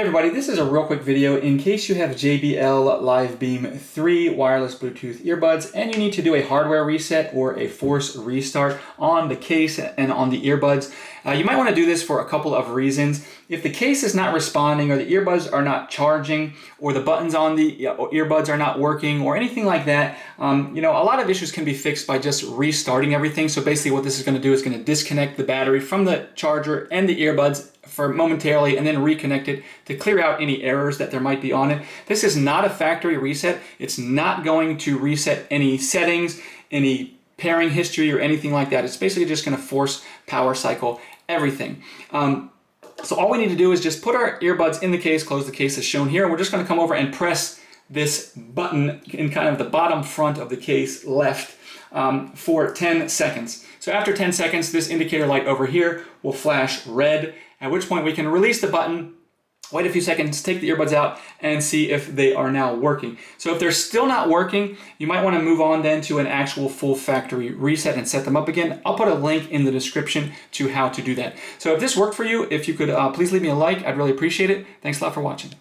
Hey everybody, this is a real quick video in case you have JBL Live Beam 3 wireless Bluetooth earbuds and you need to do a hardware reset or a force restart on the case and on the earbuds. You might want to do this for a couple of reasons. If the case is not responding or the earbuds are not charging or the buttons on the earbuds are not working or anything like that, a lot of issues can be fixed by just restarting everything. So basically what this is going to do is going to disconnect the battery from the charger and the earbuds for momentarily and then reconnect it to clear out any errors that there might be on it. This is not a factory reset. It's not going to reset any settings, any pairing history or anything like that. It's basically just going to force power cycle everything. So all we need to do is just put our earbuds in the case, close the case as shown here, and we're just going to come over and press this button in kind of the bottom front of the case left for 10 seconds. So after 10 seconds, this indicator light over here will flash red, at which point we can release the button, wait a few seconds, take the earbuds out, and see if they are now working. So if they're still not working, you might want to move on then to an actual full factory reset and set them up again. I'll put a link in the description to how to do that. So if this worked for you, if you could please leave me a like, I'd really appreciate it. Thanks a lot for watching.